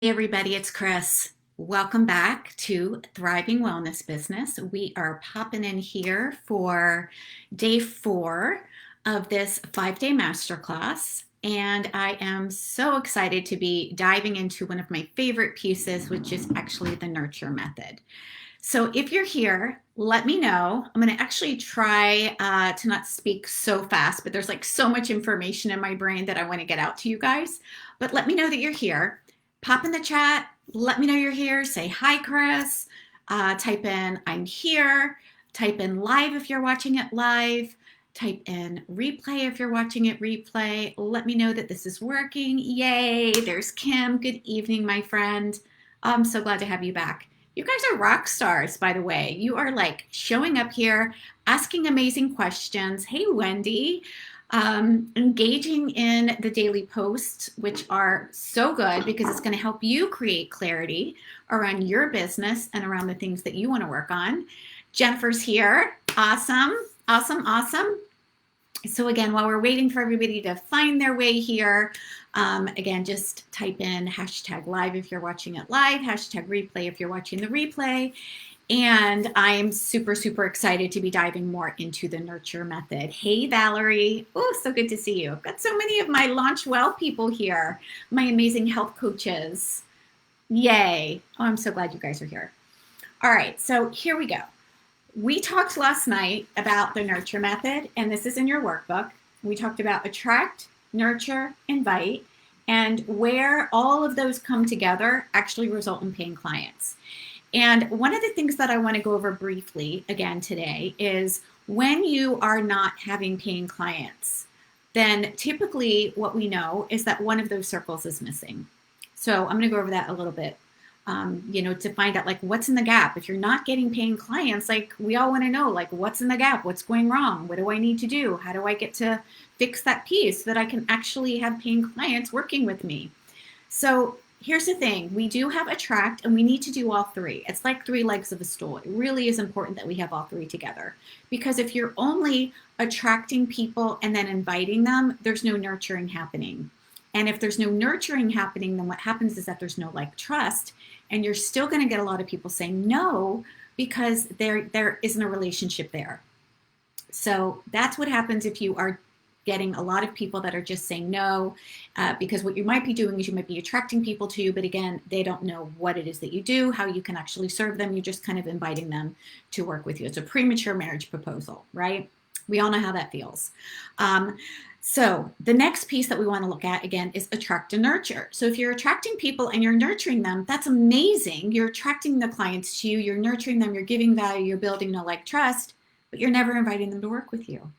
Hey everybody, it's Chris. Welcome back to Thriving Wellness Business. We are popping in here for day 4 of this 5-day masterclass, and I am so excited to be diving into one of my favorite pieces, which is actually the nurture method. So if you're here, let me know. I'm going to actually try to not speak so fast, but there's like so much information in my brain that I want to get out to you guys. But let me know that you're here. Pop in the chat. Let me know you're here. Say hi, Chris. Type in I'm here. Type in live if you're watching it live. Type in replay if you're watching it replay. Let me know that this is working. Yay, there's Kim. Good evening, my friend. I'm so glad to have you back. You guys are rock stars, by the way. You are like showing up here, asking amazing questions. Hey, Wendy. Engaging in the daily posts, which are so good because it's going to help you create clarity around your business and around the things that you want to work on. Jennifer's here. Awesome, awesome, awesome. So again, while we're waiting for everybody to find their way here, again, just type in hashtag live if you're watching it live, hashtag replay if you're watching the replay. And I'm super, super excited to be diving more into the nurture method. Hey, Valerie. Oh, so good to see you. I've got so many of my Launch Well people here, my amazing health coaches. Yay. Oh, I'm so glad you guys are here. All right, so here we go. We talked last night about the nurture method, and this is in your workbook. We talked about attract, nurture, invite, and where all of those come together actually result in paying clients. And one of the things that I want to go over briefly again today is when you are not having paying clients, then typically what we know is that one of those circles is missing. So I'm going to go over that a little bit. To find out like what's in the gap. If you're not getting paying clients, like we all want to know, like what's in the gap, what's going wrong, what do I need to do, how do I get to fix that piece so that I can actually have paying clients working with me. So here's the thing, we do have attract and we need to do all three. It's like 3 legs of a stool. It really is important that we have all 3 together, because if you're only attracting people and then inviting them, there's no nurturing happening. And if there's no nurturing happening, then what happens is that there's no like trust, and you're still going to get a lot of people saying no because there isn't a relationship there. So that's what happens if you are getting a lot of people that are just saying no, because what you might be doing is you might be attracting people to you, but again, they don't know what it is that you do, how you can actually serve them. You're just kind of inviting them to work with you. It's a premature marriage proposal, right? We all know how that feels. So the next piece that we want to look at again is attract and nurture. So if you're attracting people and you're nurturing them, that's amazing. You're attracting the clients to you, you're nurturing them, you're giving value, you're building no like trust, but you're never inviting them to work with you.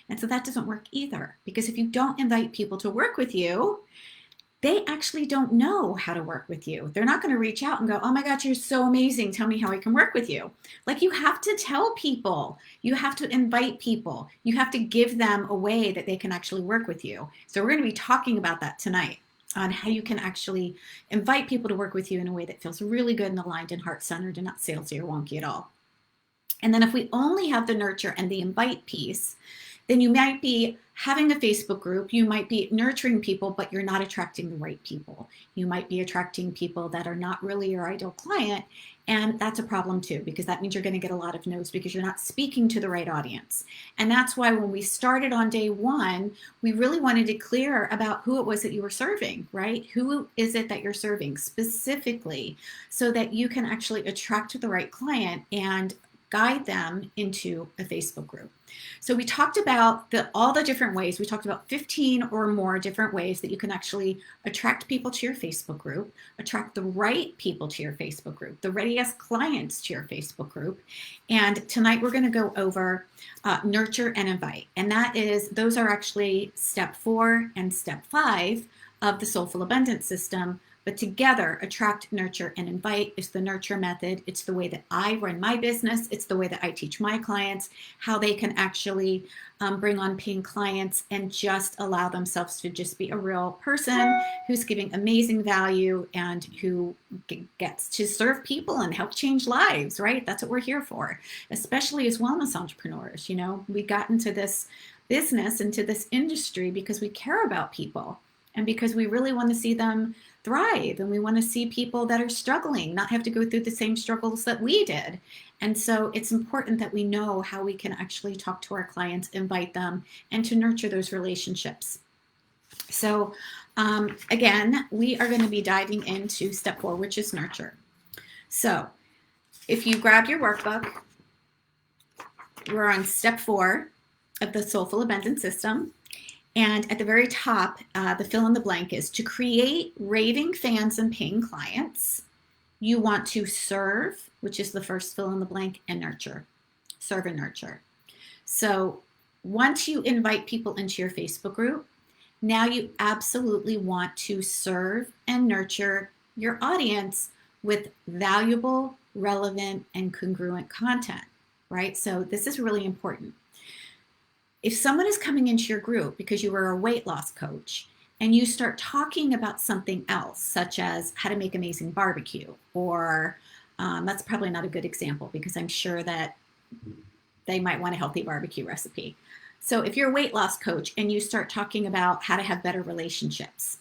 And so that doesn't work either, because if you don't invite people to work with you, they actually don't know how to work with you. They're not going to reach out and go, oh my God, you're so amazing. Tell me how I can work with you. Like, you have to tell people, you have to invite people, you have to give them a way that they can actually work with you. So we're going to be talking about that tonight, on how you can actually invite people to work with you in a way that feels really good and aligned and heart-centered and not salesy or wonky at all. And then if we only have the nurture and the invite piece, then you might be having a Facebook group, you might be nurturing people, but you're not attracting the right people. You might be attracting people that are not really your ideal client, and that's a problem too, because that means you're going to get a lot of no's because you're not speaking to the right audience. And that's why when we started on day 1, we really wanted to clear about who it was that you were serving, right? Who is it that you're serving specifically, so that you can actually attract the right client and guide them into a Facebook group. So we talked about all the different ways. We talked about 15 or more different ways that you can actually attract people to your Facebook group, attract the right people to your Facebook group, the readiest clients to your Facebook group. And tonight we're going to go over nurture and invite. And those are actually step 4 and step 5 of the Soulful Abundance System. But together, attract, nurture, and invite is the nurture method. It's the way that I run my business. It's the way that I teach my clients how they can actually bring on paying clients and just allow themselves to just be a real person who's giving amazing value and who gets to serve people and help change lives, right? That's what we're here for, especially as wellness entrepreneurs. You know, we got into this business, into this industry because we care about people and because we really want to see them thrive, and we want to see people that are struggling not have to go through the same struggles that we did. And so it's important that we know how we can actually talk to our clients, invite them, and to nurture those relationships. So again, we are going to be diving into step 4, which is nurture. So if you grab your workbook, we're on step 4 of the Soulful Abundance System. And at the very top, the fill in the blank is to create raving fans and paying clients. You want to serve, which is the first fill in the blank, and nurture. Serve and nurture. So once you invite people into your Facebook group, now you absolutely want to serve and nurture your audience with valuable, relevant, and congruent content, right? So this is really important. If someone is coming into your group because you are a weight loss coach and you start talking about something else, such as how to make amazing barbecue, or that's probably not a good example because I'm sure that they might want a healthy barbecue recipe. So if you're a weight loss coach and you start talking about how to have better relationships,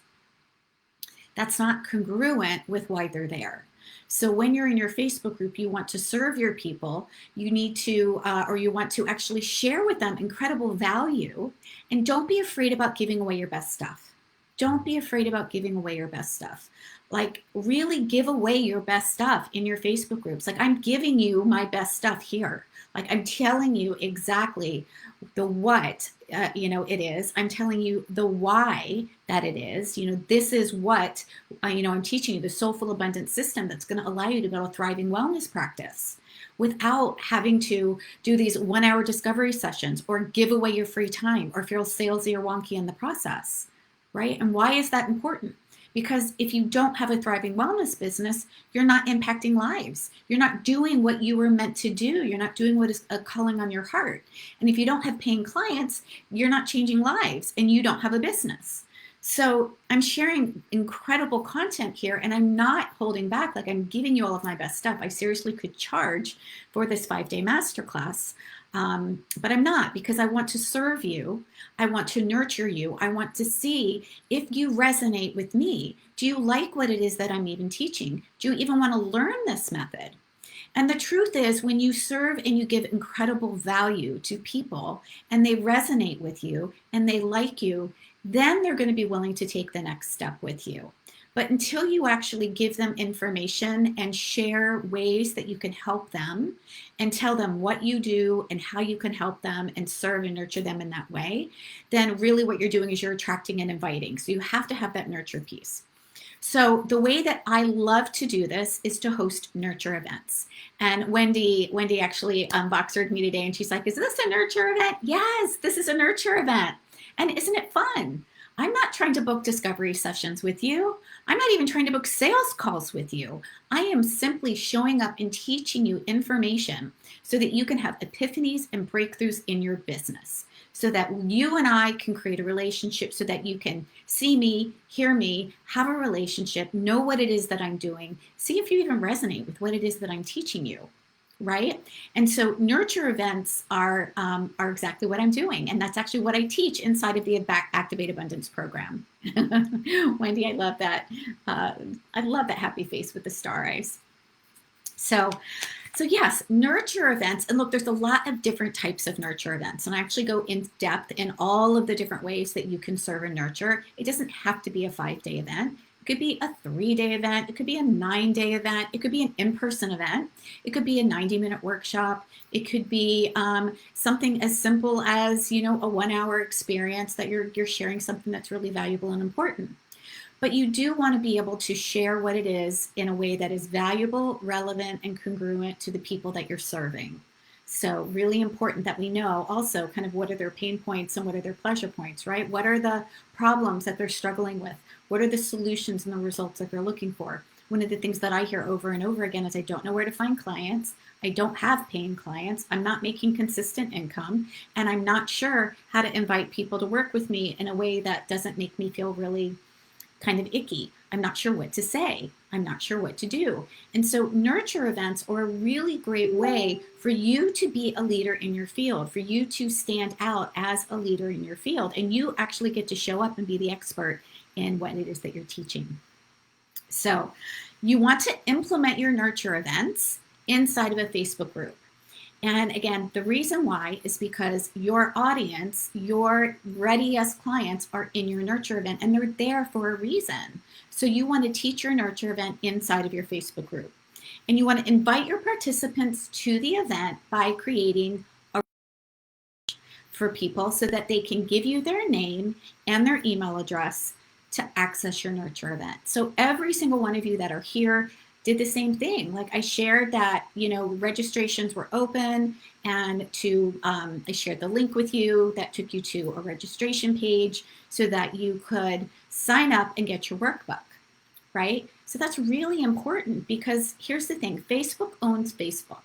that's not congruent with why they're there. So when you're in your Facebook group, you want to serve your people, you need to, or you want to actually share with them incredible value, and don't be afraid about giving away your best stuff. Don't be afraid about giving away your best stuff. Like, really give away your best stuff in your Facebook groups. Like, I'm giving you my best stuff here. Like, I'm telling you exactly the what, it is. I'm telling you the why that it is. This is what, I'm teaching you, the Soulful Abundance System that's going to allow you to build a thriving wellness practice without having to do these 1-hour discovery sessions or give away your free time or feel salesy or wonky in the process, right? And why is that important? Because if you don't have a thriving wellness business, you're not impacting lives. You're not doing what you were meant to do. You're not doing what is a calling on your heart. And if you don't have paying clients, you're not changing lives and you don't have a business. So I'm sharing incredible content here and I'm not holding back. Like, I'm giving you all of my best stuff. I seriously could charge for this 5-day masterclass. But I'm not, because I want to serve you. I want to nurture you. I want to see if you resonate with me. Do you like what it is that I'm even teaching? Do you even want to learn this method? And the truth is, when you serve and you give incredible value to people and they resonate with you and they like you, then they're going to be willing to take the next step with you. But until you actually give them information and share ways that you can help them and tell them what you do and how you can help them and serve and nurture them in that way, then really what you're doing is you're attracting and inviting. So you have to have that nurture piece. So the way that I love to do this is to host nurture events. And Wendy actually Boxered me today and she's like, is this a nurture event? Yes, this is a nurture event. And isn't it fun? I'm not trying to book discovery sessions with you. I'm not even trying to book sales calls with you. I am simply showing up and teaching you information so that you can have epiphanies and breakthroughs in your business, so that you and I can create a relationship, so that you can see me, hear me, have a relationship, know what it is that I'm doing, see if you even resonate with what it is that I'm teaching you. Right? And so nurture events are exactly what I'm doing. And that's actually what I teach inside of the Activate Abundance program. Wendy, I love that. I love that happy face with the star eyes. So yes, nurture events. And look, there's a lot of different types of nurture events. And I actually go in depth in all of the different ways that you can serve and nurture. It doesn't have to be a 5-day event. It could be a 3-day event. It could be a 9-day event. It could be an in-person event. It could be a 90-minute workshop. It could be something as simple as, a 1-hour experience that you're sharing something that's really valuable and important. But you do want to be able to share what it is in a way that is valuable, relevant, and congruent to the people that you're serving. So really important that we know also kind of what are their pain points and what are their pleasure points, right? What are the problems that they're struggling with? What are the solutions and the results that they're looking for? One of the things that I hear over and over again is I don't know where to find clients. I don't have paying clients. I'm not making consistent income. And I'm not sure how to invite people to work with me in a way that doesn't make me feel really kind of icky. I'm not sure what to say. I'm not sure what to do. And so nurture events are a really great way for you to be a leader in your field, for you to stand out as a leader in your field. And you actually get to show up and be the expert in what it is that you're teaching. So you want to implement your nurture events inside of a Facebook group. And again, the reason why is because your audience, your ready-est clients are in your nurture event and they're there for a reason. So you want to teach your nurture event inside of your Facebook group. And you want to invite your participants to the event by creating a for people so that they can give you their name and their email address to access your nurture event. So every single one of you that are here did the same thing. Like I shared that, registrations were open and I shared the link with you that took you to a registration page so that you could sign up and get your workbook, right? So that's really important because here's the thing, Facebook owns Facebook.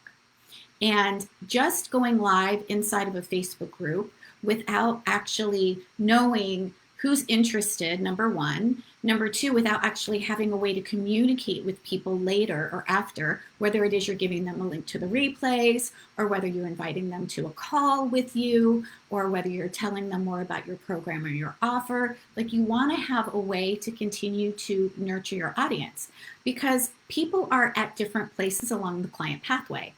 And just going live inside of a Facebook group without actually knowing who's interested, number one. Number two, without actually having a way to communicate with people later or after, whether it is you're giving them a link to the replays or whether you're inviting them to a call with you or whether you're telling them more about your program or your offer. Like you want to have a way to continue to nurture your audience because people are at different places along the client pathway.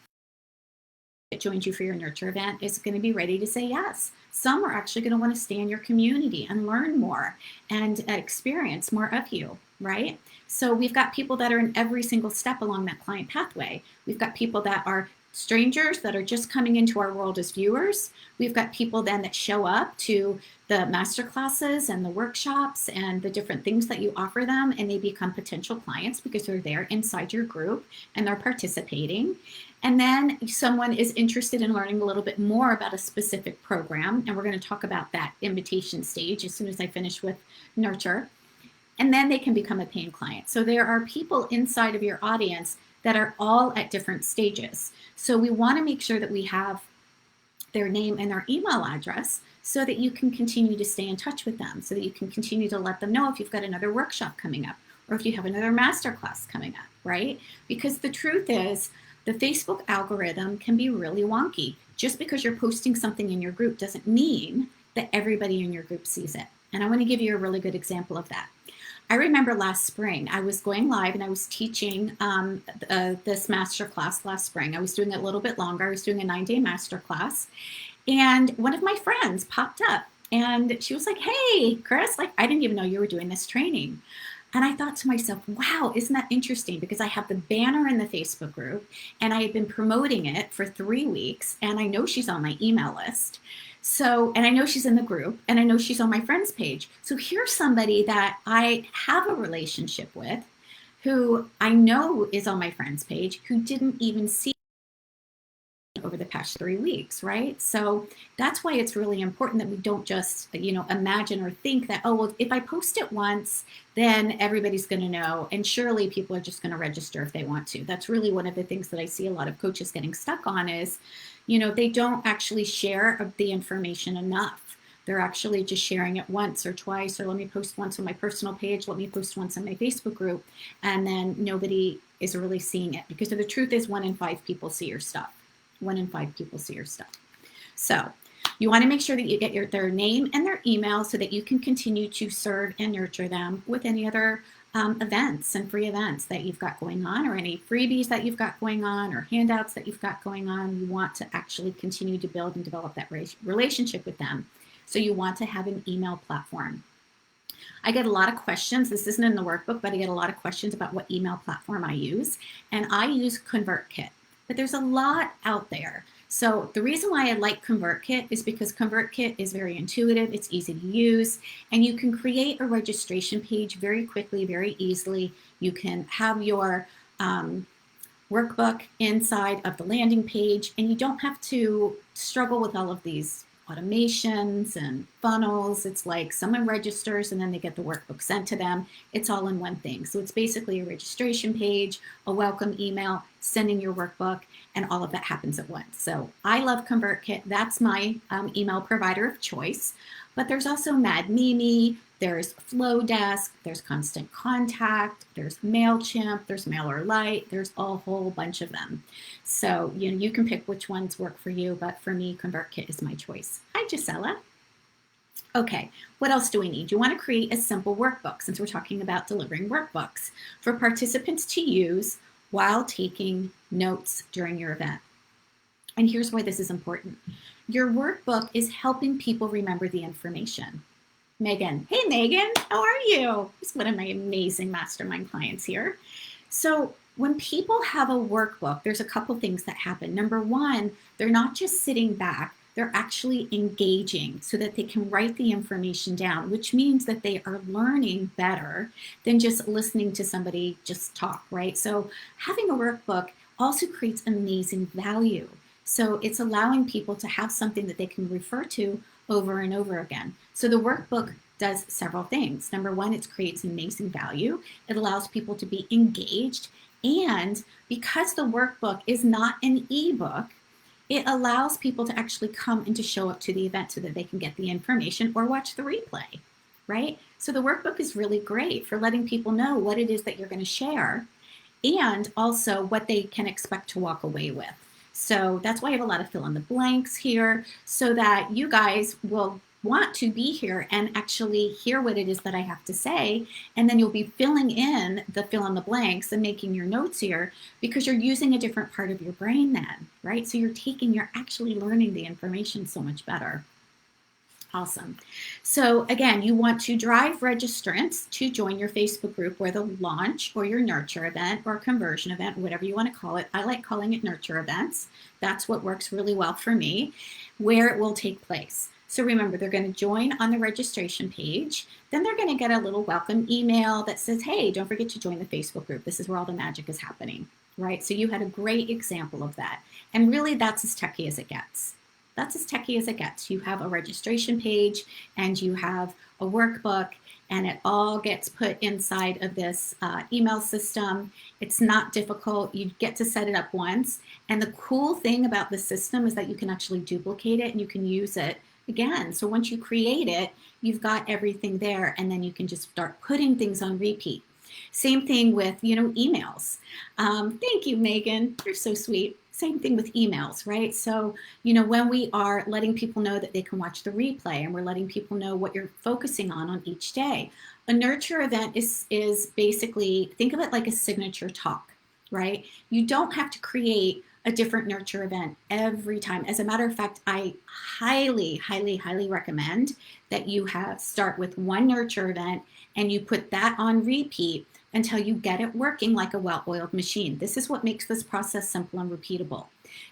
That joins you for your nurture event is going to be ready to say yes. Some are actually going to want to stay in your community and learn more and experience more of you, right? So we've got people that are in every single step along that client pathway. We've got people that are strangers that are just coming into our world as viewers. We've got people then that show up to the master classes and the workshops and the different things that you offer them, and they become potential clients because they're there inside your group and they're participating. And then someone is interested in learning a little bit more about a specific program, and we're going to talk about that invitation stage as soon as I finish with nurture. And then they can become a paying client. So there are people inside of your audience that are all at different stages. So we want to make sure that we have their name and their email address so that you can continue to stay in touch with them, so that you can continue to let them know if you've got another workshop coming up or if you have another masterclass coming up, right? Because the truth is, the Facebook algorithm can be really wonky. Just because you're posting something in your group doesn't mean that everybody in your group sees it. And I want to give you a really good example of that. I remember last spring, I was going live and I was teaching this master class last spring. I was doing it a little bit longer. I was doing a 9-day master class. And one of my friends popped up and she was like, "Hey, Chris, like I didn't even know you were doing this training." And I thought to myself, wow, isn't that interesting? Because I have the banner in the Facebook group and I had been promoting it for 3 weeks and I know she's on my email list. So, and I know she's in the group and I know she's on my friends page. So here's somebody that I have a relationship with who I know is on my friends page who didn't even see over the past 3 weeks, right? So that's why it's really important that we don't just, imagine or think that, oh, well, if I post it once, then everybody's going to know. And surely people are just going to register if they want to. That's really one of the things that I see a lot of coaches getting stuck on is, they don't actually share the information enough. They're actually just sharing it once or twice, or let me post once on my personal page, let me post once on my Facebook group, and then nobody is really seeing it. Because the truth is 1 in 5 people see your stuff. 1 in 5 people see your stuff. So you want to make sure that you get their name and their email so that you can continue to serve and nurture them with any other events and free events that you've got going on, or any freebies that you've got going on, or handouts that you've got going on. You want to actually continue to build and develop that relationship with them. So you want to have an email platform. I get a lot of questions. This isn't in the workbook, but I get a lot of questions about what email platform I use. And I use ConvertKit. But there's a lot out there. So the reason why I like ConvertKit is because ConvertKit is very intuitive, it's easy to use, and you can create a registration page very quickly, very easily. You can have your workbook inside of the landing page, and you don't have to struggle with all of these automations and funnels. It's like someone registers and then they get the workbook sent to them. It's all in one thing. So it's basically a registration page, a welcome email, sending your workbook, and all of that happens at once. So I love ConvertKit. That's my email provider of choice. But there's also MadMimi, there's Flowdesk, there's Constant Contact, there's MailChimp, there's MailerLite, there's a whole bunch of them. So you can pick which ones work for you, but for me, ConvertKit is my choice. Hi, Gisela. Okay, what else do we need? You want to create a simple workbook, since we're talking about delivering workbooks, for participants to use while taking notes during your event. And here's why this is important. Your workbook is helping people remember the information. Megan. Hey, Megan, how are you? This is one of my amazing mastermind clients here. So when people have a workbook, there's a couple things that happen. Number one, they're not just sitting back, they're actually engaging so that they can write the information down, which means that they are learning better than just listening to somebody just talk, right? So having a workbook also creates amazing value. So it's allowing people to have something that they can refer to over and over again. So the workbook does several things. Number one, it creates amazing value. It allows people to be engaged. And because the workbook is not an ebook, it allows people to actually come and to show up to the event so that they can get the information or watch the replay, right? So the workbook is really great for letting people know what it is that you're going to share and also what they can expect to walk away with. So that's why I have a lot of fill in the blanks here so that you guys will want to be here and actually hear what it is that I have to say. And then you'll be filling in the fill in the blanks and making your notes here because you're using a different part of your brain then, right? So you're actually learning the information so much better. Awesome. So again, you want to drive registrants to join your Facebook group where the launch or your nurture event or conversion event, whatever you want to call it. I like calling it nurture events. That's what works really well for me, where it will take place. So remember, they're going to join on the registration page. Then they're going to get a little welcome email that says, hey, don't forget to join the Facebook group. This is where all the magic is happening, right? So you had a great example of that. And really, that's as techy as it gets. That's as techy as it gets. You have a registration page and you have a workbook and it all gets put inside of this email system. It's not difficult. You get to set it up once. And the cool thing about the system is that you can actually duplicate it and you can use it again. So once you create it, you've got everything there and then you can just start putting things on repeat. Same thing with, emails. Thank you, Megan. You're so sweet. Same thing with emails, right? So, when we are letting people know that they can watch the replay and we're letting people know what you're focusing on each day. A nurture event is basically, think of it like a signature talk, right? You don't have to create a different nurture event every time. As a matter of fact, I highly, highly, highly recommend that you start with one nurture event and you put that on repeat until you get it working like a well-oiled machine. This is what makes this process simple and repeatable.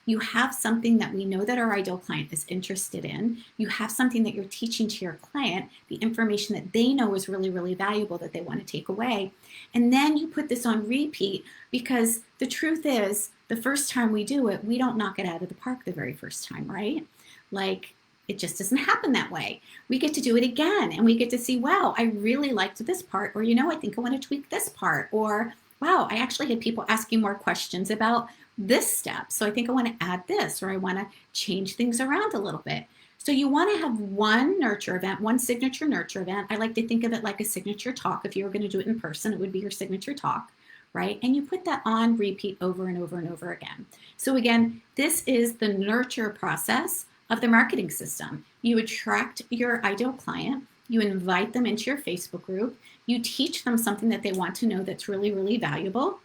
You have something that we know that our ideal client is interested in. You have something that you're teaching to your client, the information that they know is really, really valuable that they want to take away. And then you put this on repeat because the truth is, the first time we do it, we don't knock it out of the park the very first time, right? Like, it just doesn't happen that way. We get to do it again and we get to see, wow, I really liked this part, or, I think I want to tweak this part, or, wow, I actually had people asking more questions about this step. So I think I want to add this, or I want to change things around a little bit. So you want to have one nurture event, one signature nurture event. I like to think of it like a signature talk. If you were going to do it in person, it would be your signature talk, right? And you put that on repeat over and over and over again. So again, this is the nurture process of the marketing system. You attract your ideal client, you invite them into your Facebook group, you teach them something that they want to know that's really, really valuable.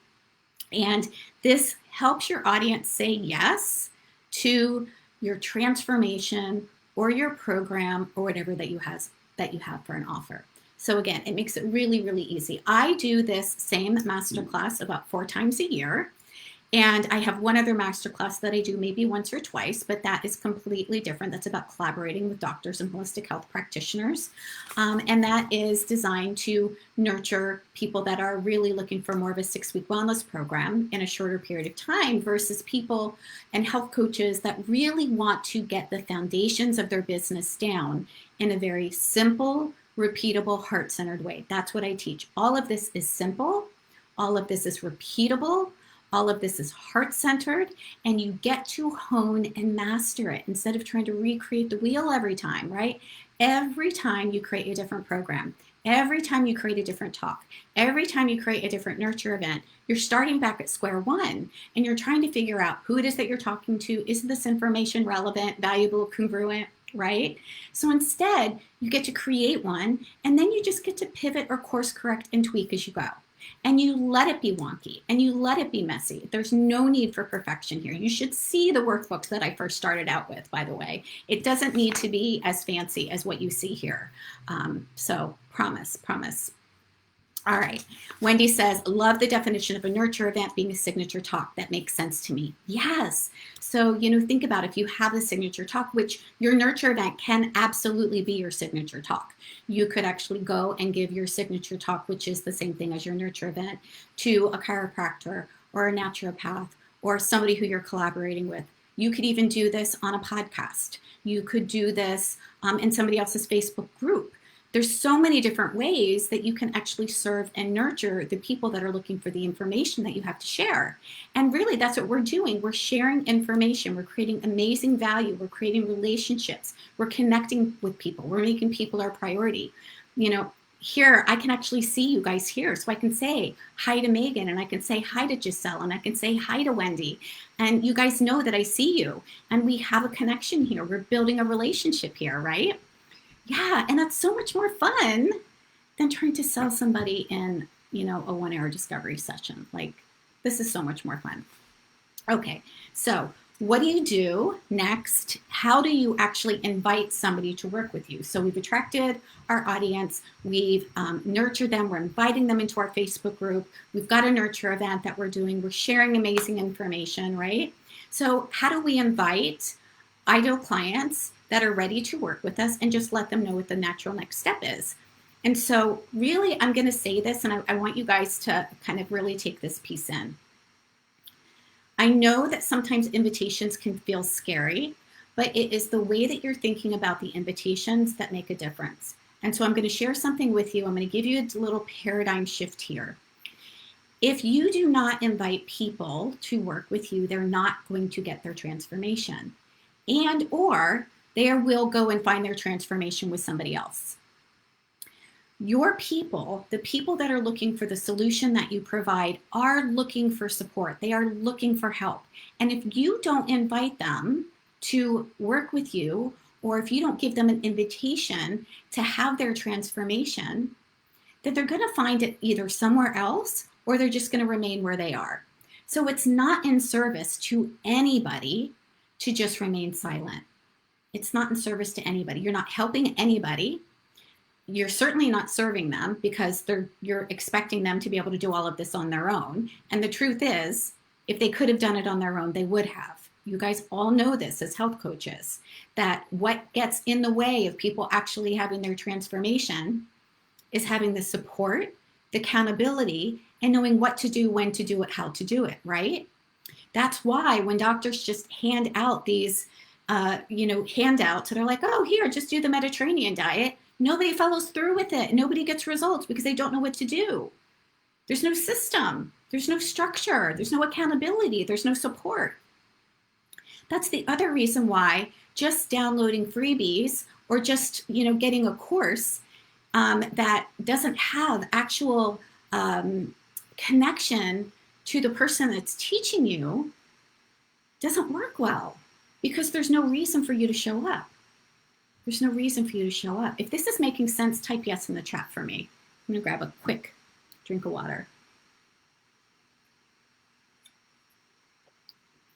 And this helps your audience say yes to your transformation or your program or whatever that you have for an offer. So again, it makes it really, really easy. I do this same masterclass about 4 times a year. And I have one other masterclass that I do maybe once or twice, but that is completely different. That's about collaborating with doctors and holistic health practitioners. And that is designed to nurture people that are really looking for more of a 6-week wellness program in a shorter period of time versus people and health coaches that really want to get the foundations of their business down in a very simple, repeatable, heart-centered way. That's what I teach. All of this is simple. All of this is repeatable. All of this is heart-centered, and you get to hone and master it instead of trying to recreate the wheel every time, right? Every time you create a different program, every time you create a different talk, every time you create a different nurture event, you're starting back at square one, and you're trying to figure out who it is that you're talking to. Is this information relevant, valuable, congruent, right? So instead, you get to create one, and then you just get to pivot or course correct and tweak as you go. And you let it be wonky and you let it be messy. There's no need for perfection here. You should see the workbooks that I first started out with, by the way. It doesn't need to be as fancy as what you see here. So promise, promise. All right. Wendy says, love the definition of a nurture event being a signature talk. That makes sense to me. Yes. So, think about if you have a signature talk, which your nurture event can absolutely be your signature talk. You could actually go and give your signature talk, which is the same thing as your nurture event, to a chiropractor or a naturopath or somebody who you're collaborating with. You could even do this on a podcast. You could do this in somebody else's Facebook group. There's so many different ways that you can actually serve and nurture the people that are looking for the information that you have to share. And really, that's what we're doing. We're sharing information. We're creating amazing value. We're creating relationships. We're connecting with people. We're making people our priority. Here, I can actually see you guys here. So I can say hi to Megan, and I can say hi to Giselle, and I can say hi to Wendy. And you guys know that I see you. And we have a connection here. We're building a relationship here, right? Yeah, and that's so much more fun than trying to sell somebody in, a 1-hour discovery session. Like, this is so much more fun. Okay, so what do you do next? How do you actually invite somebody to work with you? So we've attracted our audience, we've nurtured them, we're inviting them into our Facebook group, we've got a nurture event that we're doing, we're sharing amazing information, right? So how do we invite ideal clients that are ready to work with us and just let them know what the natural next step is? And so really, I'm going to say this, and I want you guys to kind of really take this piece in. I know that sometimes invitations can feel scary, but it is the way that you're thinking about the invitations that make a difference. And so I'm going to share something with you. I'm going to give you a little paradigm shift here. If you do not invite people to work with you, they're not going to get their transformation. And or they will go and find their transformation with somebody else. Your people, the people that are looking for the solution that you provide, are looking for support. They are looking for help. And if you don't invite them to work with you, or if you don't give them an invitation to have their transformation, then they're going to find it either somewhere else or they're just going to remain where they are. So it's not in service to anybody to just remain silent. It's not in service to anybody. You're not helping anybody. You're certainly not serving them because you're expecting them to be able to do all of this on their own. And the truth is, if they could have done it on their own, they would have. You guys all know this as health coaches, that what gets in the way of people actually having their transformation is having the support, the accountability, and knowing what to do, when to do it, how to do it, right? That's why when doctors just hand out these handouts that are like, oh, here, just do the Mediterranean diet, nobody follows through with it. Nobody gets results because they don't know what to do. There's no system. There's no structure. There's no accountability. There's no support. That's the other reason why just downloading freebies or just, getting a course that doesn't have actual connection to the person that's teaching you doesn't work well, because there's no reason for you to show up. There's no reason for you to show up. If this is making sense, type yes in the chat for me. I'm going to grab a quick drink of water.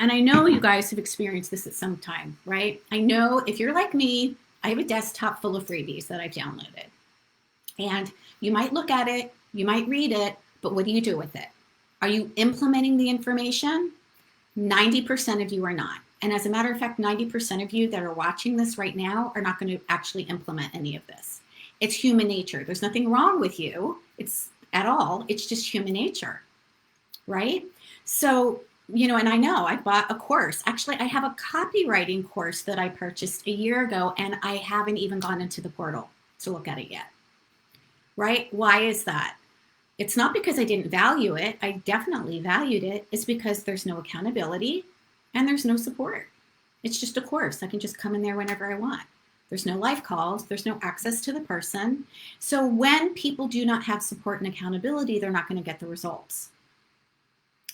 And I know you guys have experienced this at some time, right? I know if you're like me, I have a desktop full of freebies that I've downloaded. And you might look at it, you might read it, but what do you do with it? Are you implementing the information? 90% of you are not. And as a matter of fact, 90% of you that are watching this right now are not going to actually implement any of this. It's human nature. There's nothing wrong with you. It's at all. It's just human nature, right? So, and I know I bought a course. Actually, I have a copywriting course that I purchased a year ago, and I haven't even gone into the portal to look at it yet, right? Why is that? It's not because I didn't value it. I definitely valued it. It's because there's no accountability and there's no support. It's just a course. I can just come in there whenever I want. There's no live calls. There's no access to the person. So when people do not have support and accountability, they're not going to get the results,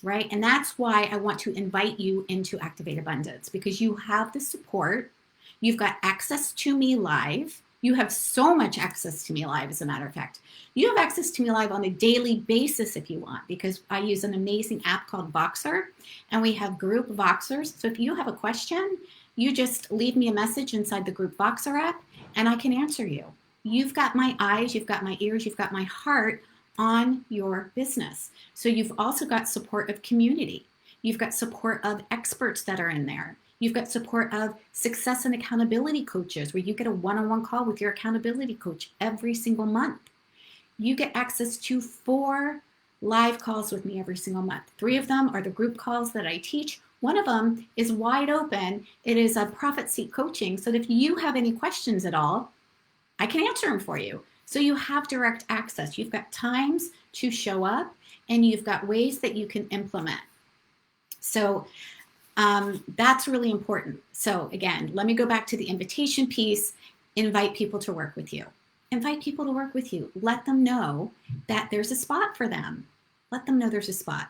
right? And that's why I want to invite you into Activate Abundance, because you have the support, You've got access to me live. You have so much access to me live, as a matter of fact. You have access to me live on a daily basis if you want, because I use an amazing app called Voxer, and we have group Voxers. So if you have a question, you just leave me a message inside the group Voxer app, and I can answer you. You've got my eyes, you've got my ears, you've got my heart on your business. So you've also got support of community. You've got support of experts that are in there. You've got support of success and accountability coaches, where you get a one-on-one call with your accountability coach every single month. You get access to 4 live calls with me every single month. 3 of them are the group calls that I teach. One of them is wide open. It is a profit seek coaching, so that if you have any questions at all, I can answer them for you. So you have direct access. You've got times to show up, and you've got ways that you can implement. So that's really important. So again, let me go back to the invitation piece. Invite people to work with you. Invite people to work with you. Let them know that there's a spot for them. Let them know there's a spot.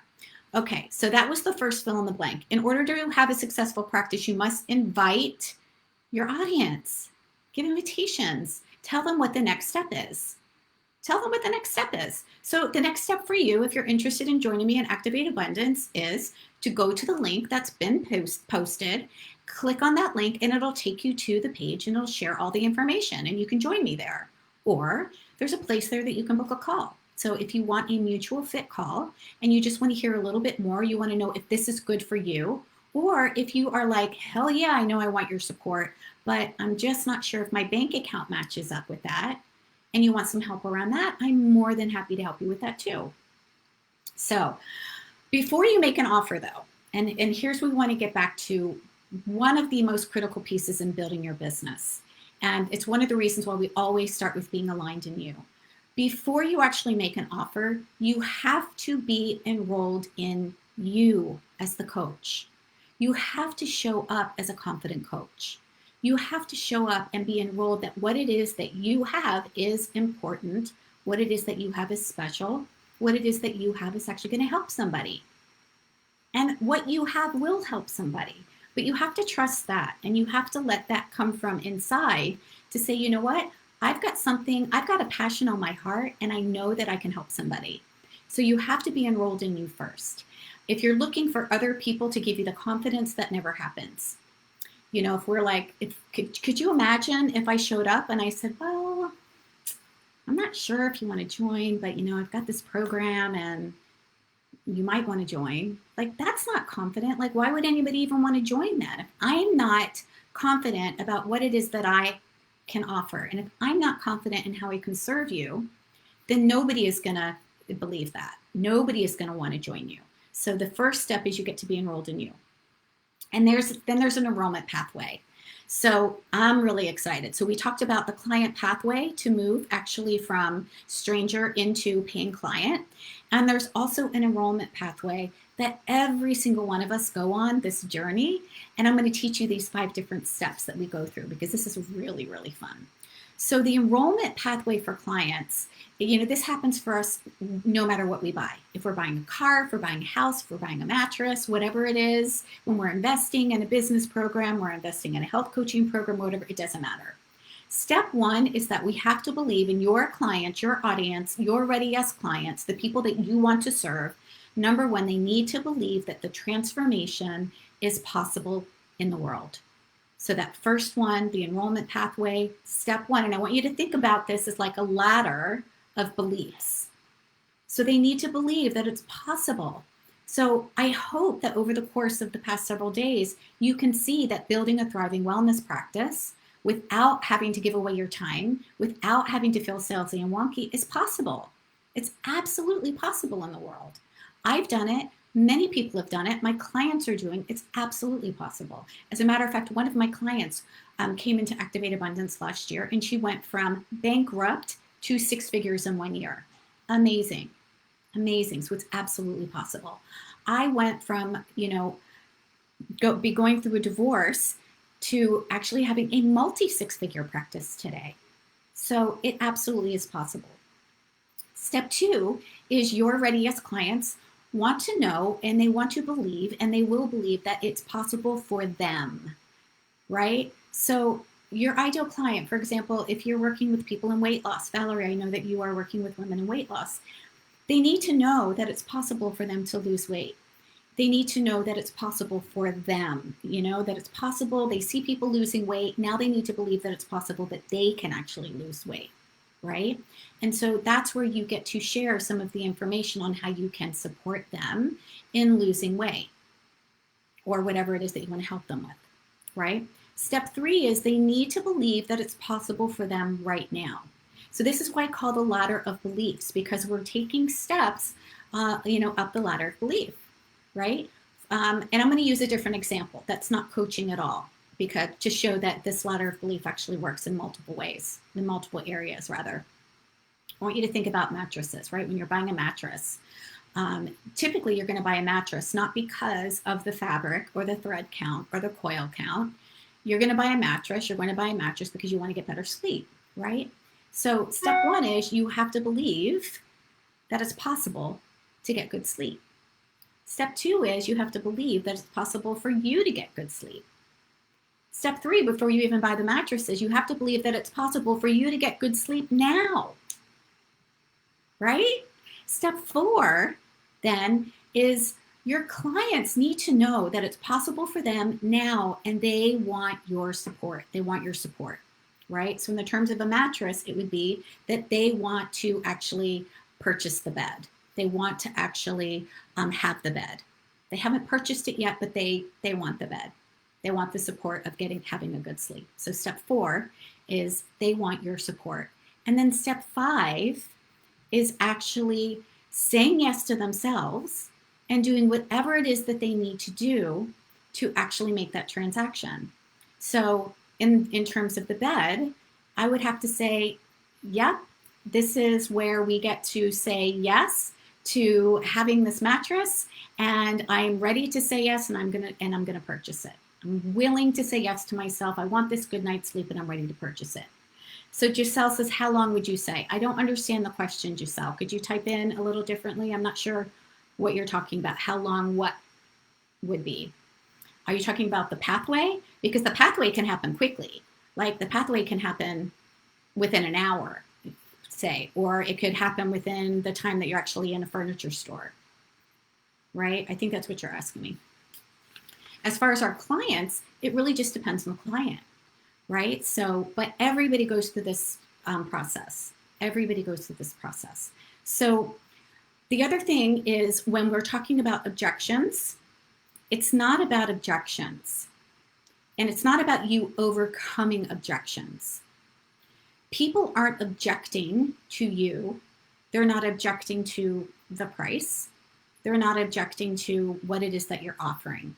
Okay, so that was the first fill in the blank. In order to have a successful practice, you must invite your audience. Give invitations. Tell them what the next step is. Tell them what the next step is. So the next step for you, if you're interested in joining me in Activate Abundance, is to go to the link that's been posted, click on that link, and it'll take you to the page, and it'll share all the information, and you can join me there. Or there's a place there that you can book a call. So if you want a mutual fit call and you just want to hear a little bit more, you want to know if this is good for you, or if you are like, hell yeah, I know I want your support, but I'm just not sure if my bank account matches up with that, and you want some help around that, I'm more than happy to help you with that too. So before you make an offer though, and here's what we want to get back to, one of the most critical pieces in building your business. And it's one of the reasons why we always start with being aligned in you. Before you actually make an offer, you have to be enrolled in you as the coach. You have to show up as a confident coach. You have to show up and be enrolled that what it is that you have is important, what it is that you have is special, what it is that you have is actually going to help somebody. And what you have will help somebody. But you have to trust that, and you have to let that come from inside to say, you know what, I've got something, I've got a passion on my heart, and I know that I can help somebody. So you have to be enrolled in you first. If you're looking for other people to give you the confidence, that never happens. You know, if we're like, could you imagine if I showed up and I said, well, I'm not sure if you want to join, but, you know, I've got this program and you might want to join. Like, that's not confident. Like, why would anybody even want to join that? If I'm not confident about what it is that I can offer, and if I'm not confident in how I can serve you, then nobody is going to believe that. Nobody is going to want to join you. So the first step is you get to be enrolled in you. And then there's an enrollment pathway. So I'm really excited. So we talked about the client pathway to move actually from stranger into paying client. And there's also an enrollment pathway that every single one of us go on this journey. And I'm going to teach you these 5 different steps that we go through, because this is really, really fun. So the enrollment pathway for clients, you know, this happens for us no matter what we buy. If we're buying a car, if we're buying a house, if we're buying a mattress, whatever it is, when we're investing in a business program, we're investing in a health coaching program, whatever, it doesn't matter. Step 1 is that we have to believe in your client, your audience, your ready yes clients, the people that you want to serve. Number 1, they need to believe that the transformation is possible in the world. So that first one, the enrollment pathway, step 1, and I want you to think about this as like a ladder of beliefs. So they need to believe that it's possible. So I hope that over the course of the past several days, you can see that building a thriving wellness practice without having to give away your time, without having to feel salesy and wonky, is possible. It's absolutely possible in the world. I've done it. Many people have done it. My clients are doing it. It's absolutely possible. As a matter of fact, one of my clients came into Activate Abundance last year, and she went from bankrupt to 6 figures in 1 year. Amazing. Amazing. So it's absolutely possible. I went from, you know, going through a divorce to actually having a multi 6-figure practice today. So it absolutely is possible. Step 2 is your ready yes clients want to know, and they want to believe, and they will believe that it's possible for them, right? So your ideal client, for example, if you're working with people in weight loss, Valerie, I know that you are working with women in weight loss. They need to know that it's possible for them to lose weight. They need to know that it's possible for them, that it's possible. They see people losing weight. Now they need to believe that it's possible that they can actually lose weight, right? And so that's where you get to share some of the information on how you can support them in losing weight or whatever it is that you want to help them with, right? Step 3 is they need to believe that it's possible for them right now. So this is why I call the ladder of beliefs, because we're taking steps, up the ladder of belief, right? And I'm going to use a different example. That's not coaching at all, because to show that this ladder of belief actually works in multiple ways, in multiple areas, rather. I want you to think about mattresses, right? When you're buying a mattress, typically you're going to buy a mattress not because of the fabric or the thread count or the coil count. You're going to buy a mattress. You're going to buy a mattress because you want to get better sleep, right? So step 1 is you have to believe that it's possible to get good sleep. Step 2 is you have to believe that it's possible for you to get good sleep. Step 3, before you even buy the mattresses, you have to believe that it's possible for you to get good sleep now, right? Step 4, then, is your clients need to know that it's possible for them now, and they want your support. They want your support, right? So in the terms of a mattress, it would be that they want to actually purchase the bed. They want to actually have the bed. They haven't purchased it yet, but they want the bed. They want the support of having a good sleep. So step 4 is they want your support. And then step 5 is actually saying yes to themselves and doing whatever it is that they need to do to actually make that transaction. So in terms of the bed, I would have to say, yep, this is where we get to say yes to having this mattress, and I'm ready to say yes, and I'm gonna purchase it. I'm willing to say yes to myself. I want this good night's sleep, and I'm ready to purchase it. So Giselle says, how long would you say? I don't understand the question, Giselle. Could you type in a little differently? I'm not sure what you're talking about. How long what would be? Are you talking about the pathway? Because the pathway can happen quickly. Like the pathway can happen within an hour, say, or it could happen within the time that you're actually in a furniture store, right? I think that's what you're asking me. As far as our clients, it really just depends on the client, right? So, but everybody goes through this process. Everybody goes through this process. So the other thing is when we're talking about objections, it's not about objections. And it's not about you overcoming objections. People aren't objecting to you. They're not objecting to the price. They're not objecting to what it is that you're offering.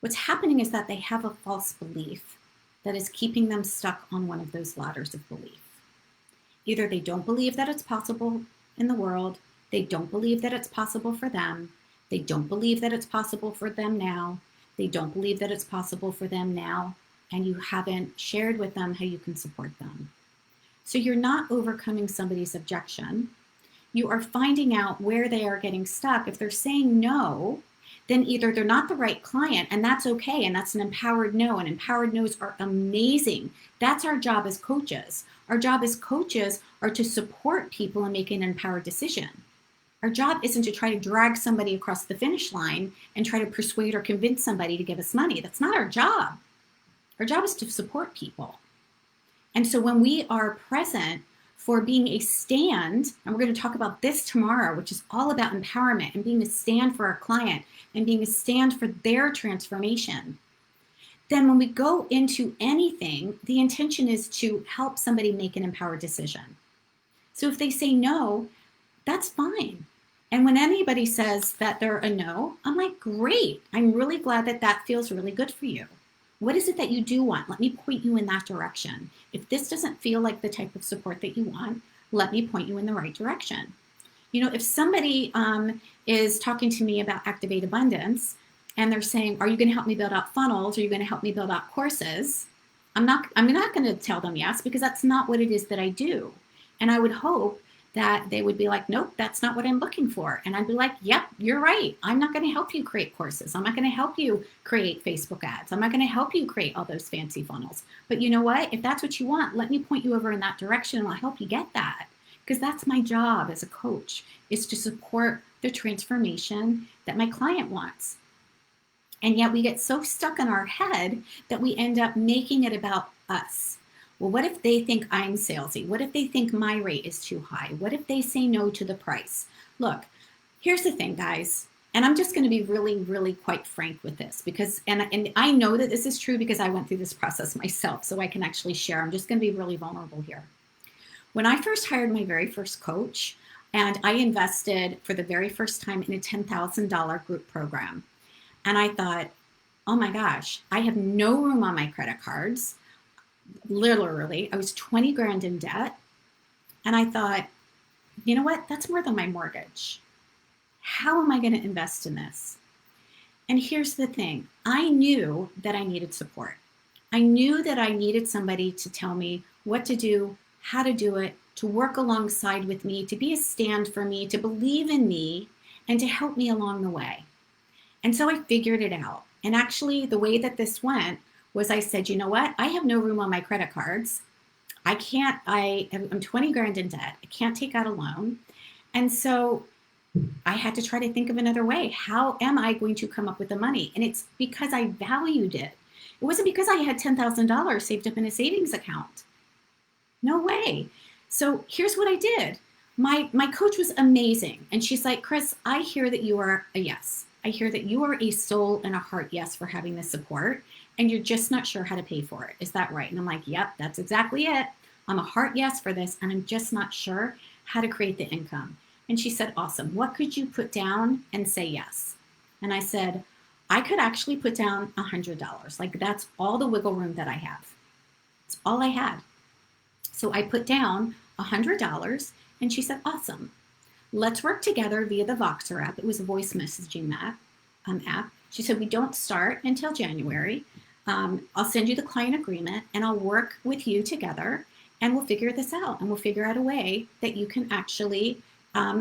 What's happening is that they have a false belief that is keeping them stuck on one of those ladders of belief. Either they don't believe that it's possible in the world, they don't believe that it's possible for them, they don't believe that it's possible for them now, they don't believe that it's possible for them now, and you haven't shared with them how you can support them. So you're not overcoming somebody's objection. You are finding out where they are getting stuck. If they're saying no, then either they're not the right client, and that's okay, and that's an empowered no, and empowered no's are amazing. That's our job as coaches. Our job as coaches are to support people in making an empowered decision. Our job isn't to try to drag somebody across the finish line and try to persuade or convince somebody to give us money. That's not our job. Our job is to support people. And so when we are present for being a stand, and we're going to talk about this tomorrow, which is all about empowerment and being a stand for our client and being a stand for their transformation, then when we go into anything, the intention is to help somebody make an empowered decision. So if they say no, that's fine. And when anybody says that they're a no, I'm like, great. I'm really glad that that feels really good for you. What is it that you do want? Let me point you in that direction. If this doesn't feel like the type of support that you want, let me point you in the right direction. If somebody is talking to me about Activate Abundance and they're saying, are you going to help me build out funnels? Are you going to help me build out courses? I'm not going to tell them yes, because that's not what it is that I do. And I would hope that they would be like, nope, that's not what I'm looking for. And I'd be like, yep, you're right. I'm not going to help you create courses. I'm not going to help you create Facebook ads. I'm not going to help you create all those fancy funnels. But you know what? If that's what you want, let me point you over in that direction and I'll help you get that. Because that's my job as a coach, is to support the transformation that my client wants. And yet we get so stuck in our head that we end up making it about us. Well, what if they think I'm salesy? What if they think my rate is too high? What if they say no to the price? Look, here's the thing, guys. And I'm just going to be really, really quite frank with this because, and I know that this is true because I went through this process myself, so I can actually share. I'm just going to be really vulnerable here. When I first hired my very first coach, and I invested for the very first time in a $10,000 group program, and I thought, oh my gosh, I have no room on my credit cards. Literally, I was 20 grand in debt. And I thought, you know what? That's more than my mortgage. How am I going to invest in this? And here's the thing. I knew that I needed support. I knew that I needed somebody to tell me what to do, how to do it, to work alongside with me, to be a stand for me, to believe in me, and to help me along the way. And so I figured it out. And actually, the way that this went was I said, you know what? I have no room on my credit cards. I'm 20 grand in debt. I can't take out a loan. And so I had to try to think of another way. How am I going to come up with the money? And it's because I valued it. It wasn't because I had $10,000 saved up in a savings account. No way. So here's what I did. My coach was amazing. And she's like, Chris, I hear that you are a yes. I hear that you are a soul and a heart yes for having this support. And you're just not sure how to pay for it. Is that right? And I'm like, yep, that's exactly it. I'm a heart yes for this. And I'm just not sure how to create the income. And she said, awesome. What could you put down and say yes? And I said, I could actually put down $100. Like that's all the wiggle room that I have. It's all I had. So I put down $100 and she said, awesome. Let's work together via the Voxer app. It was a voice messaging app. She said, we don't start until January. I'll send you the client agreement and I'll work with you together and we'll figure this out and we'll figure out a way that you can actually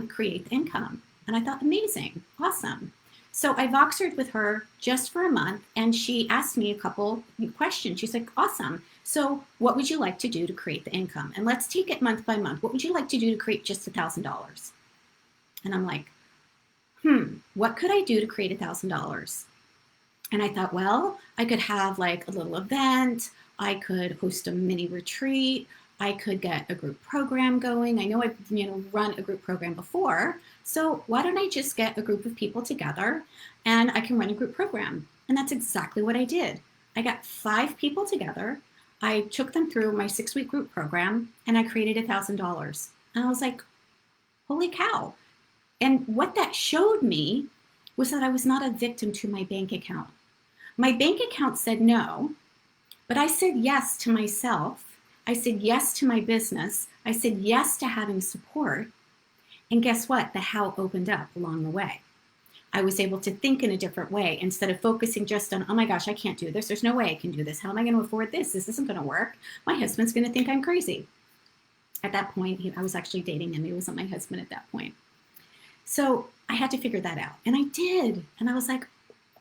create the income. And I thought, amazing, awesome. So I Voxered with her just for a month and she asked me a couple questions. She's like, awesome. So what would you like to do to create the income? And let's take it month by month. What would you like to do to create just $1,000? And I'm like, what could I do to create $1,000? And I thought, well, I could have like a little event. I could host a mini retreat. I could get a group program going. I know I've run a group program before. So why don't I just get a group of people together and I can run a group program? And that's exactly what I did. I got 5 people together. I took them through my 6-week group program and I created $1,000. And I was like, holy cow. And what that showed me was that I was not a victim to my bank account. My bank account said no, but I said yes to myself. I said yes to my business. I said yes to having support. And guess what? The how opened up along the way. I was able to think in a different way instead of focusing just on, oh my gosh, I can't do this. There's no way I can do this. How am I going to afford this? This isn't going to work. My husband's going to think I'm crazy. At that point, I was actually dating him. He wasn't my husband at that point. So I had to figure that out. And I did. And I was like,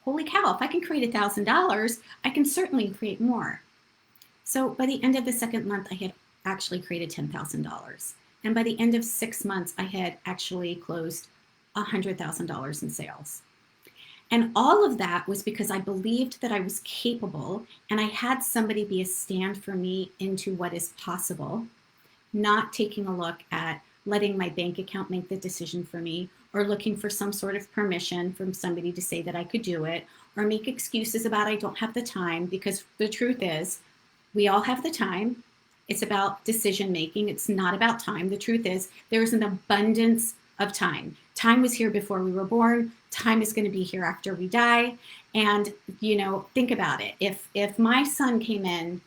holy cow, if I can create $1,000, I can certainly create more. So by the end of the second month, I had actually created $10,000. And by the end of 6 months, I had actually closed $100,000 in sales. And all of that was because I believed that I was capable and I had somebody be a stand for me into what is possible, not taking a look at letting my bank account make the decision for me or looking for some sort of permission from somebody to say that I could do it or make excuses about I don't have the time, because the truth is we all have the time. It's about decision making. It's not about time. The truth is there's an abundance of time. Time was here before we were born. Time is going to be here after we die. And, think about it. If my son came in,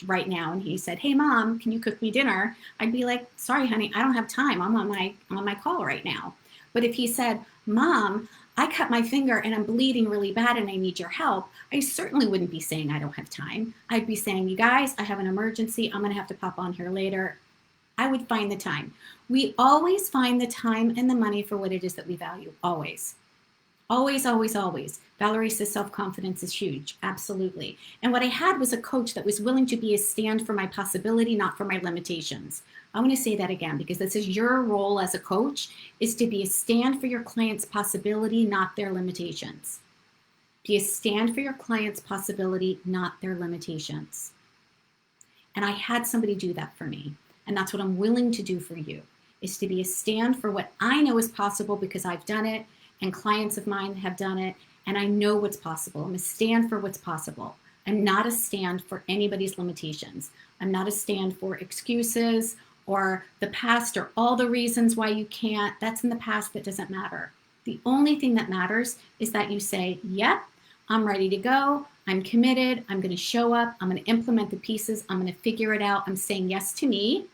right now and he said, hey, Mom, can you cook me dinner? I'd be like, sorry, honey, I don't have time. I'm on my call right now. But if he said, Mom, I cut my finger and I'm bleeding really bad and I need your help, I certainly wouldn't be saying I don't have time. I'd be saying, you guys, I have an emergency. I'm going to have to pop on here later. I would find the time. We always find the time and the money for what it is that we value. Always. Always, always, always. Valerie says self-confidence is huge. Absolutely. And what I had was a coach that was willing to be a stand for my possibility, not for my limitations. I want to say that again, because this is your role as a coach, is to be a stand for your client's possibility, not their limitations. Be a stand for your client's possibility, not their limitations. And I had somebody do that for me. And that's what I'm willing to do for you, is to be a stand for what I know is possible because I've done it and clients of mine have done it. And I know what's possible. I'm a stand for what's possible. I'm not a stand for anybody's limitations. I'm not a stand for excuses or the past or all the reasons why you can't. That's in the past. That doesn't matter. The only thing that matters is that you say, yep, I'm ready to go. I'm committed. I'm going to show up. I'm going to implement the pieces. I'm going to figure it out. I'm saying yes to me,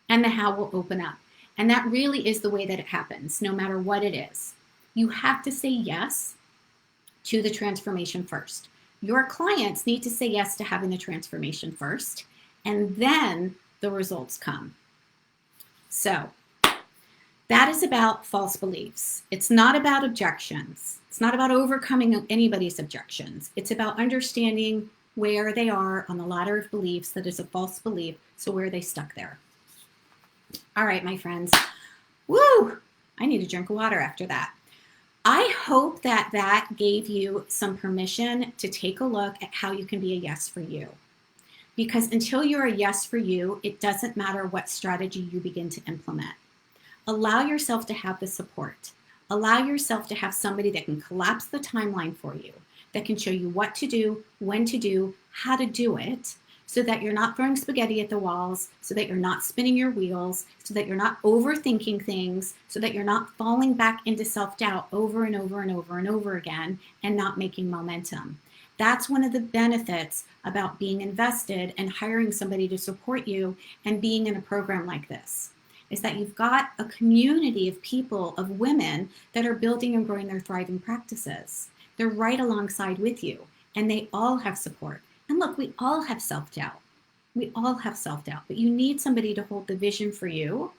and the how will open up. And that really is the way that it happens, no matter what it is. You have to say yes to the transformation first. Your clients need to say yes to having the transformation first, and then the results come. So that is about false beliefs. It's not about objections. It's not about overcoming anybody's objections. It's about understanding where they are on the ladder of beliefs that is a false belief, so where are they stuck there. All right, my friends. Woo! I need a drink of water after that. I hope that that gave you some permission to take a look at how you can be a yes for you. Because until you're a yes for you, it doesn't matter what strategy you begin to implement. Allow yourself to have the support. Allow yourself to have somebody that can collapse the timeline for you, that can show you what to do, when to do, how to do it, so that you're not throwing spaghetti at the walls, so that you're not spinning your wheels, so that you're not overthinking things, so that you're not falling back into self-doubt over and over and over and over again and not making momentum. That's one of the benefits about being invested and hiring somebody to support you and being in a program like this, is that you've got a community of people, of women that are building and growing their thriving practices. They're right alongside with you, and they all have support. And look, we all have self-doubt. We all have self-doubt, but you need somebody to hold the vision for you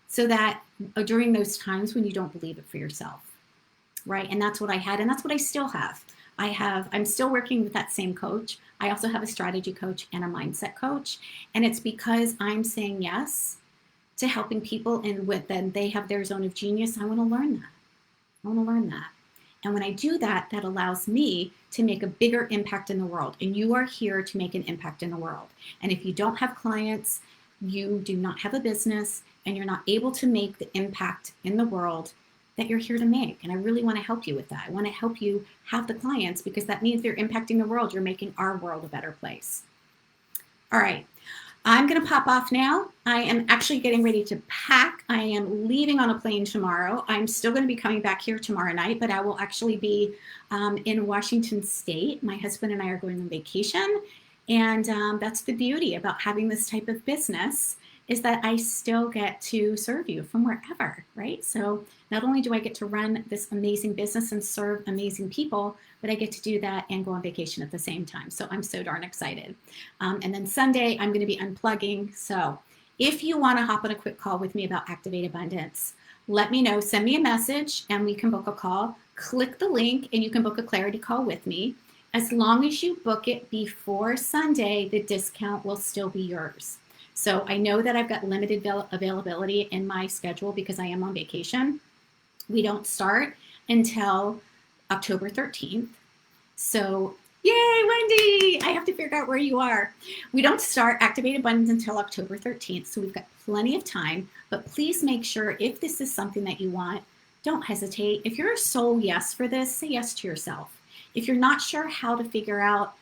so that during those times when you don't believe it for yourself, right? And that's what I had, and that's what I still have. I'm still working with that same coach. I also have a strategy coach and a mindset coach, and it's because I'm saying yes to helping people, and with them, they have their zone of genius. I want to learn that. I want to learn that. And when I do that, that allows me to make a bigger impact in the world. And you are here to make an impact in the world. And if you don't have clients, you do not have a business, and you're not able to make the impact in the world that you're here to make. And I really want to help you with that. I want to help you have the clients, because that means you're impacting the world. You're making our world a better place. All right. I'm going to pop off now. I am actually getting ready to pack. I am leaving on a plane tomorrow. I'm still going to be coming back here tomorrow night, but I will actually be in Washington State. My husband and I are going on vacation. And that's the beauty about having this type of business, is that I still get to serve you from wherever, right? So not only do I get to run this amazing business and serve amazing people, but I get to do that and go on vacation at the same time. So I'm so darn excited. And then Sunday, I'm going to be unplugging. So if you want to hop on a quick call with me about Activate Abundance, let me know. Send me a message and we can book a call. Click the link and you can book a clarity call with me. As long as you book it before Sunday, the discount will still be yours. So I know that I've got limited availability in my schedule because I am on vacation. We don't start until October 13th. So yay, Wendy, I have to figure out where you are. We don't start Activate Abundance until October 13th. So we've got plenty of time, but please make sure if this is something that you want, don't hesitate. If you're a soul yes for this, say yes to yourself. If you're not sure how to figure out,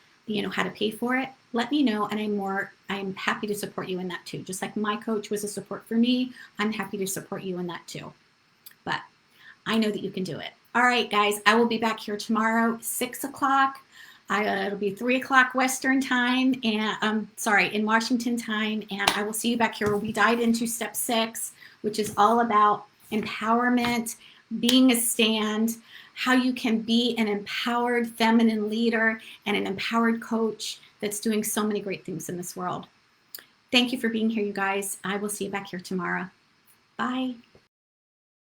how to pay for it, let me know, and I'm happy to support you in that too. Just like my coach was a support for me, I'm happy to support you in that too. But I know that you can do it. All right, guys, I will be back here tomorrow, 6 o'clock. It'll be 3 o'clock Western time, and in Washington time, and I will see you back here where we dive into step 6, which is all about empowerment, being a stand, how you can be an empowered feminine leader and an empowered coach that's doing so many great things in this world. Thank you for being here, you guys. I will see you back here tomorrow. Bye.